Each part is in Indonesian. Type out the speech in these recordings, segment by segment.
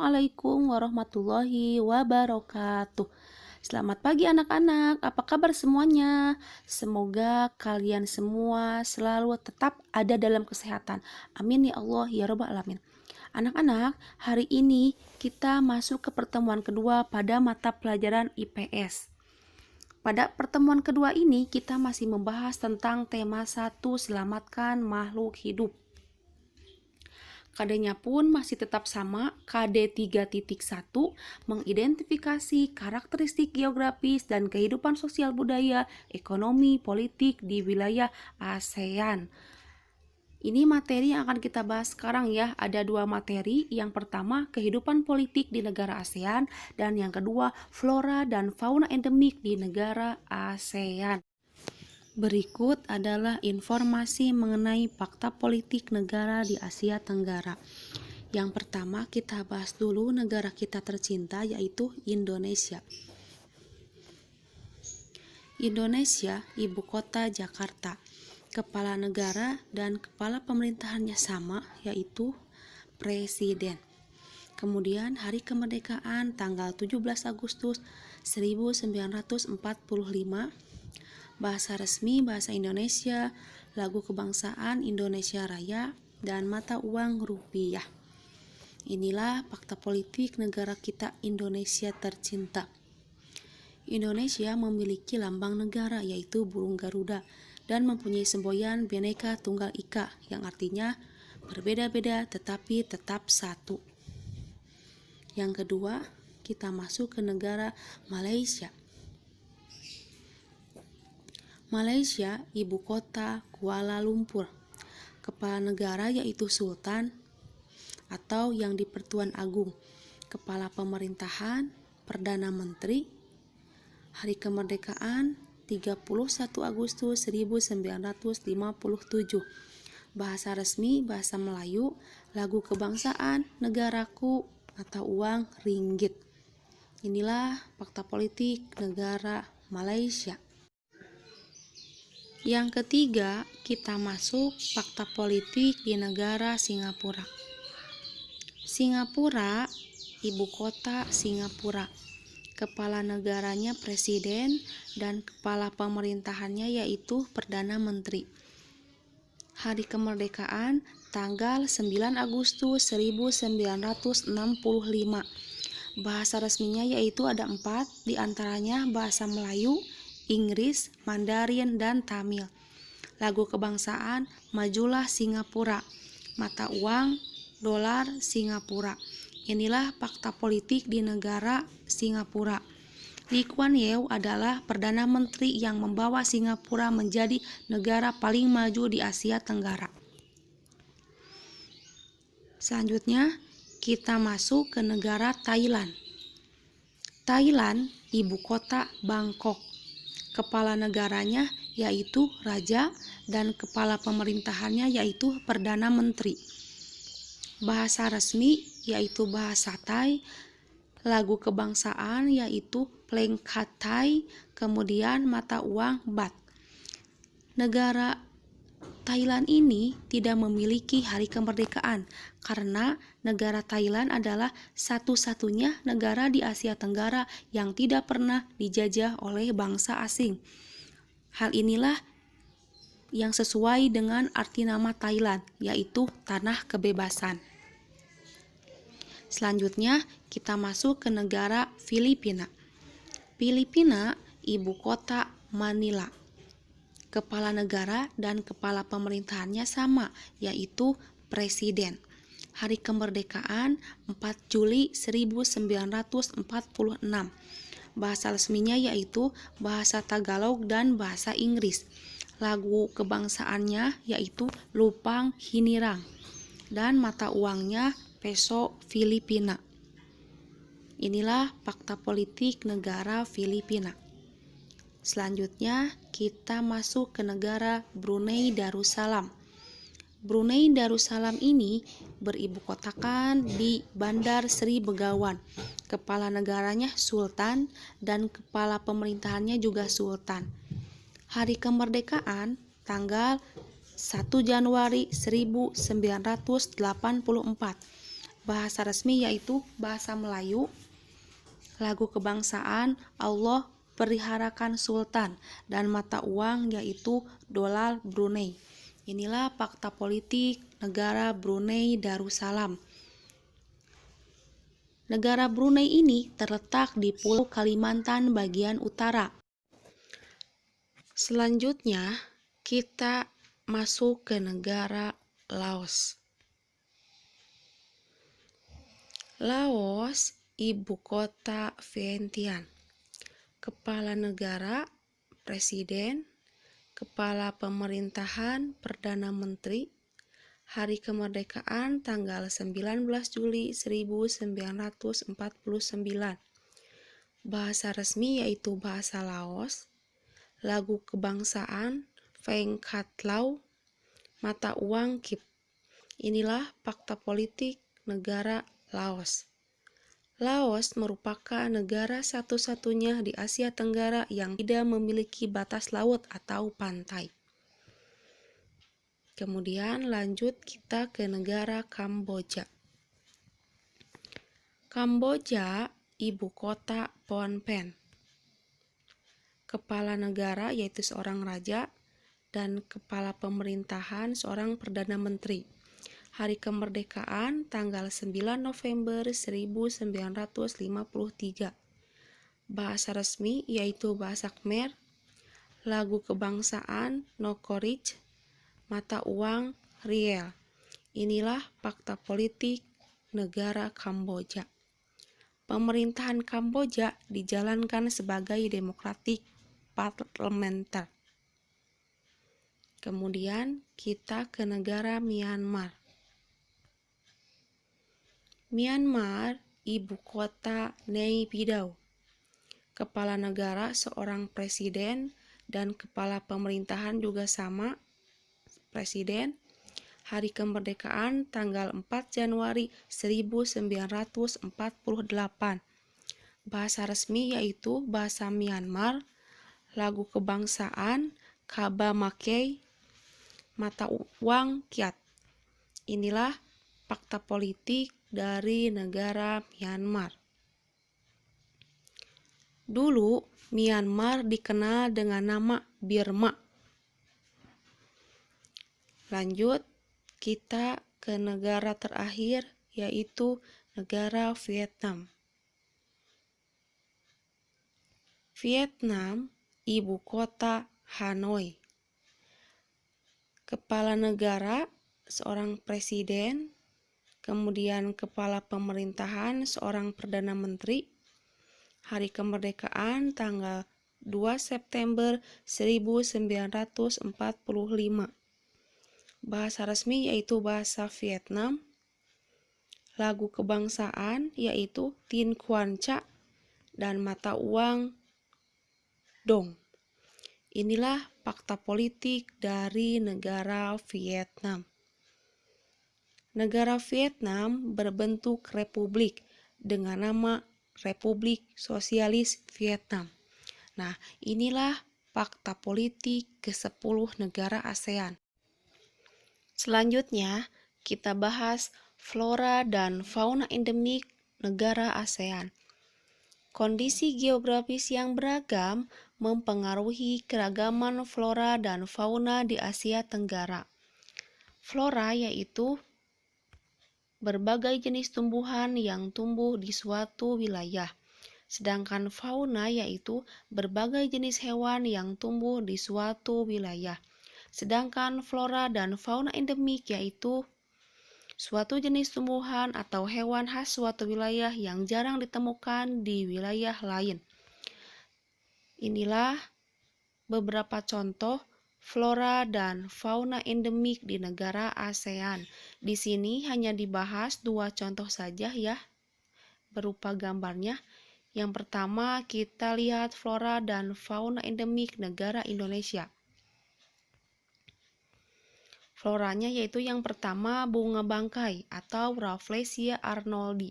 Assalamualaikum warahmatullahi wabarakatuh. Selamat pagi anak-anak, apa kabar semuanya? Semoga kalian semua selalu tetap ada dalam kesehatan. Amin ya Allah ya Rabbal Alamin. Anak-anak, hari ini kita masuk ke pertemuan kedua pada mata pelajaran IPS. Pada pertemuan kedua ini kita masih membahas tentang tema 1, selamatkan makhluk hidup. KD-nya pun masih tetap sama, KD 3.1, mengidentifikasi karakteristik geografis dan kehidupan sosial budaya, ekonomi, politik di wilayah ASEAN. Ini materi yang akan kita bahas sekarang ya, ada dua materi. Yang pertama, kehidupan politik di negara ASEAN, dan yang kedua, flora dan fauna endemik di negara ASEAN. Berikut adalah informasi mengenai fakta politik negara di Asia Tenggara. Yang pertama kita bahas dulu negara kita tercinta, yaitu Indonesia. Indonesia, ibu kota Jakarta. Kepala negara dan kepala pemerintahannya sama, yaitu presiden. Kemudian hari kemerdekaan tanggal 17 Agustus 1945. Bahasa resmi bahasa Indonesia, lagu kebangsaan Indonesia Raya, dan mata uang rupiah. Inilah fakta politik negara kita Indonesia tercinta. Indonesia memiliki lambang negara yaitu burung Garuda dan mempunyai semboyan Bhinneka Tunggal Ika yang artinya berbeda-beda tetapi tetap satu. Yang kedua, kita masuk ke negara Malaysia. Malaysia, ibu kota Kuala Lumpur. Kepala negara yaitu Sultan atau yang di-Pertuan Agung. Kepala pemerintahan, Perdana Menteri. Hari kemerdekaan 31 Agustus 1957. Bahasa resmi bahasa Melayu, lagu kebangsaan negaraku, mata uang ringgit. Inilah fakta politik negara Malaysia. Yang ketiga, kita masuk fakta politik di negara Singapura. Singapura, ibu kota Singapura. Kepala negaranya presiden dan kepala pemerintahannya yaitu Perdana Menteri. Hari kemerdekaan tanggal 9 Agustus 1945. Bahasa resminya yaitu ada 4, diantaranya bahasa Melayu, Inggris, Mandarin, dan Tamil. Lagu kebangsaan Majulah Singapura. Mata uang dolar Singapura. Inilah fakta politik di negara Singapura. Lee Kuan Yew adalah Perdana Menteri yang membawa Singapura menjadi negara paling maju di Asia Tenggara. Selanjutnya kita masuk ke negara Thailand. Thailand, ibu kota Bangkok. Kepala negaranya yaitu Raja dan kepala pemerintahannya yaitu Perdana Menteri. Bahasa resmi yaitu bahasa Thai, lagu kebangsaan yaitu Plengkat Thai, kemudian mata uang Baht. Negara Thailand ini tidak memiliki hari kemerdekaan karena negara Thailand adalah satu-satunya negara di Asia Tenggara yang tidak pernah dijajah oleh bangsa asing. Hal inilah yang sesuai dengan arti nama Thailand, yaitu tanah kebebasan. Selanjutnya kita masuk ke negara Filipina. Filipina, ibu kota Manila. Kepala negara dan kepala pemerintahannya sama, yaitu presiden. Hari kemerdekaan 4 Juli 1946. Bahasa resminya yaitu bahasa Tagalog dan bahasa Inggris. Lagu kebangsaannya yaitu Lupang Hinirang dan mata uangnya peso Filipina. Inilah fakta politik negara Filipina. Selanjutnya kita masuk ke negara Brunei Darussalam. Brunei Darussalam ini beribu kotakan di Bandar Sri Begawan. Kepala negaranya Sultan dan kepala pemerintahannya juga Sultan. Hari kemerdekaan tanggal 1 Januari 1984. Bahasa resmi yaitu bahasa Melayu. Lagu kebangsaan Allah peliharakan Sultan, dan mata uang yaitu dolar Brunei. Inilah fakta politik negara Brunei Darussalam. Negara Brunei ini terletak di Pulau Kalimantan bagian utara. Selanjutnya, kita masuk ke negara Laos. Laos, ibu kota Vientiane. Kepala negara, presiden, kepala pemerintahan, perdana menteri. Hari kemerdekaan tanggal 19 Juli 1949. Bahasa resmi yaitu bahasa Laos. Lagu kebangsaan Pheng Khat Lao. Mata uang Kip. Inilah fakta politik negara Laos. Laos merupakan negara satu-satunya di Asia Tenggara yang tidak memiliki batas laut atau pantai. Kemudian lanjut kita ke negara Kamboja. Kamboja, ibu kota Phnom Penh. Kepala negara yaitu seorang raja, dan kepala pemerintahan seorang perdana menteri. Hari kemerdekaan tanggal 9 November 1953. Bahasa resmi yaitu bahasa Khmer. Lagu kebangsaan Nokorij. Mata uang riel. Inilah fakta politik negara Kamboja. Pemerintahan Kamboja dijalankan sebagai demokratik parlementer. Kemudian kita ke negara Myanmar. Myanmar, ibu kota Nay Pyidaw. Kepala negara seorang presiden, dan kepala pemerintahan juga sama, presiden. Hari kemerdekaan tanggal 4 Januari 1948. Bahasa resmi yaitu bahasa Myanmar. Lagu kebangsaan Kaba Mackay. Mata uang Kyat. Inilah fakta politik dari negara Myanmar. Dulu Myanmar dikenal dengan nama Burma. Lanjut kita ke negara terakhir yaitu negara Vietnam. Vietnam, ibu kota Hanoi. Kepala negara seorang presiden, kemudian kepala pemerintahan seorang perdana menteri. Hari kemerdekaan tanggal 2 September 1945. Bahasa resmi yaitu bahasa Vietnam. Lagu kebangsaan yaitu Tin Quan Cha, dan mata uang Dong. Inilah fakta politik dari negara Vietnam. Negara Vietnam berbentuk republik dengan nama Republik Sosialis Vietnam. Nah, inilah fakta politik ke-10 negara ASEAN. Selanjutnya, kita bahas flora dan fauna endemik negara ASEAN. Kondisi geografis yang beragam mempengaruhi keragaman flora dan fauna di Asia Tenggara. Flora yaitu berbagai jenis tumbuhan yang tumbuh di suatu wilayah. Sedangkan fauna yaitu berbagai jenis hewan yang tumbuh di suatu wilayah. Sedangkan flora dan fauna endemik yaitu suatu jenis tumbuhan atau hewan khas suatu wilayah yang jarang ditemukan di wilayah lain. Inilah beberapa contoh flora dan fauna endemik di negara ASEAN. Di sini hanya dibahas 2 contoh saja ya, berupa gambarnya. Yang pertama kita lihat flora dan fauna endemik negara Indonesia. Floranya yaitu yang pertama bunga bangkai atau Rafflesia arnoldi.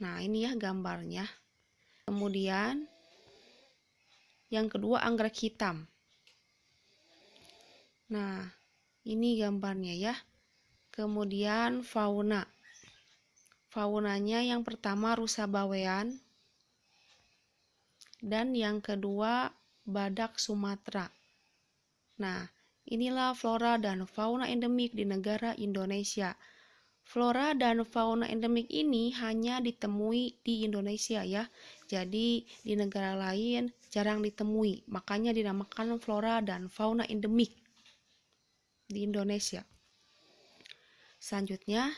Nah, ini ya gambarnya. Kemudian yang kedua anggrek hitam. Nah, ini gambarnya ya. Kemudian fauna. Faunanya yang pertama rusa bawean, dan yang kedua badak Sumatera. Nah, inilah flora dan fauna endemik di negara Indonesia. Flora dan fauna endemik ini hanya ditemui di Indonesia ya. Jadi di negara lain jarang ditemui, makanya dinamakan flora dan fauna endemik di Indonesia. Selanjutnya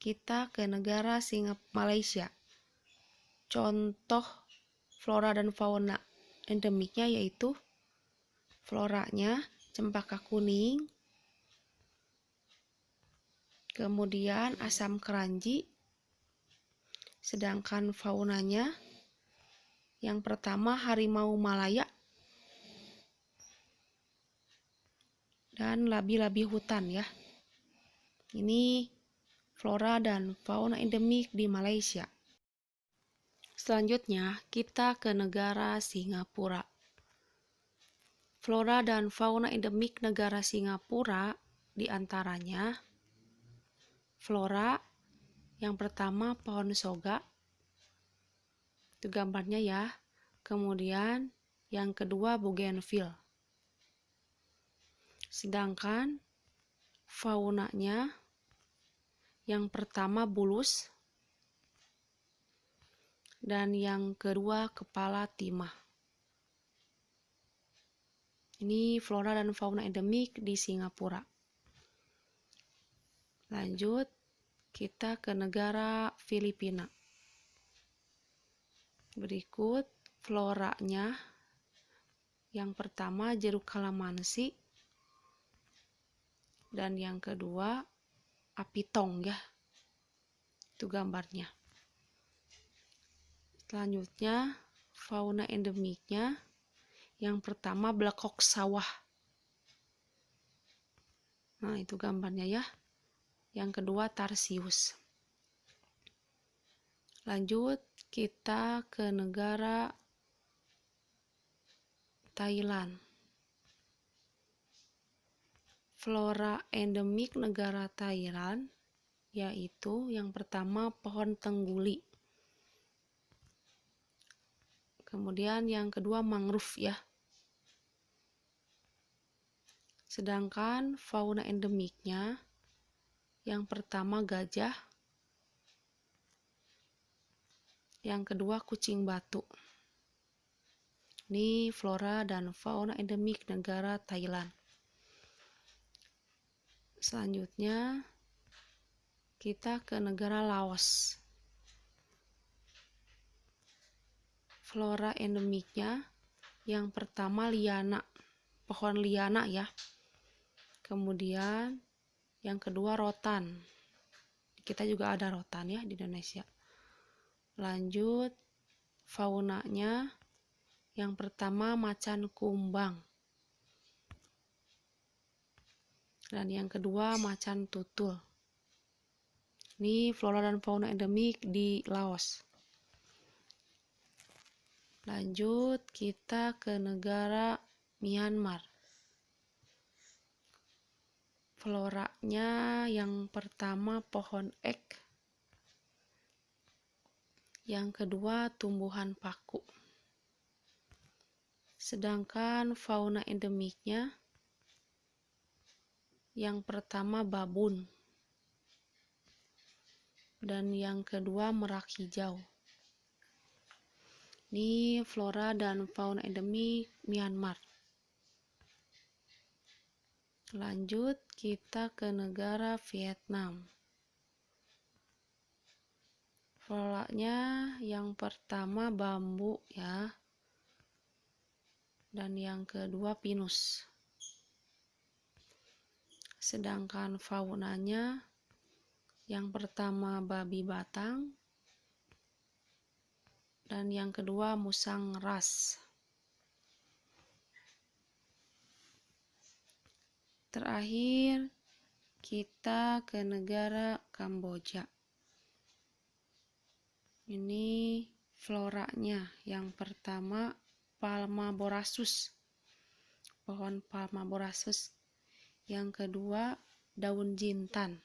kita ke negara Malaysia. Contoh flora dan fauna endemiknya yaitu floranya cempaka kuning, kemudian asam keranji. Sedangkan faunanya yang pertama harimau Malaya dan labi-labi hutan ya. Ini flora dan fauna endemik di Malaysia. Selanjutnya kita ke negara Singapura. Flora dan fauna endemik negara Singapura diantaranya flora yang pertama pohon soga, itu gambarnya ya. Kemudian yang kedua bougainville. Sedangkan faunanya yang pertama bulus dan yang kedua kepala timah. Ini flora dan fauna endemik di Singapura. Lanjut, kita ke negara Filipina. Berikut floranya. Yang pertama jeruk kalamansi dan yang kedua api tong ya. Itu gambarnya. Selanjutnya fauna endemiknya. Yang pertama blekok sawah. Nah, itu gambarnya ya. Yang kedua tarsius. Lanjut, kita ke negara Thailand. Flora endemik negara Thailand yaitu yang pertama pohon tengguli. Kemudian yang kedua mangrove ya. Sedangkan fauna endemiknya yang pertama gajah, yang kedua kucing batu. Ini flora dan fauna endemik negara Thailand. Selanjutnya kita ke negara Laos. Flora endemiknya yang pertama liana, pohon liana ya. Kemudian yang kedua rotan. Kita juga ada rotan ya di Indonesia. Lanjut, faunanya yang pertama macan kumbang. Dan yang kedua macan tutul. Ini flora dan fauna endemik di Laos. Lanjut, kita ke negara Myanmar. Floranya yang pertama pohon ek, yang kedua tumbuhan paku. Sedangkan fauna endemiknya yang pertama babun dan yang kedua merak hijau. Ini flora dan fauna endemik Myanmar. Lanjut, kita ke negara Vietnam. Floranya yang pertama bambu ya. Dan yang kedua pinus. Sedangkan faunanya yang pertama babi batang dan yang kedua musang ras. Terakhir kita ke negara Kamboja. Ini floranya yang pertama Palma borasus, pohon Palma borasus. Yang kedua daun jintan.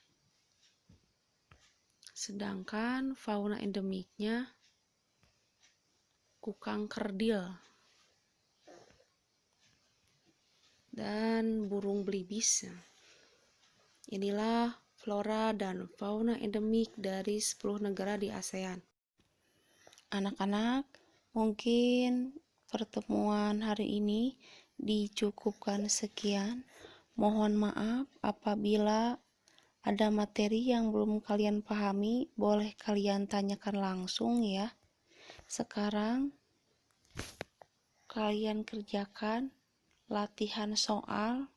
Sedangkan fauna endemiknya kukang kerdil dan burung belibis. Inilah flora dan fauna endemik dari 10 negara di ASEAN. Anak-anak, mungkin pertemuan hari ini dicukupkan sekian. Mohon maaf apabila ada materi yang belum kalian pahami, boleh kalian tanyakan langsung ya. Sekarang kalian kerjakan latihan soal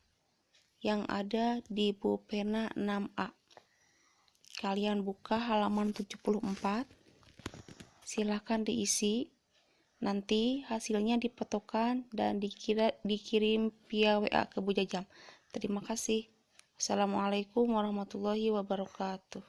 yang ada di buku pena 6A. Kalian buka halaman 74. Silakan diisi. Nanti hasilnya dipetokan dan dikirim via WA ke Bu Jajam. Terima kasih. Assalamualaikum warahmatullahi wabarakatuh.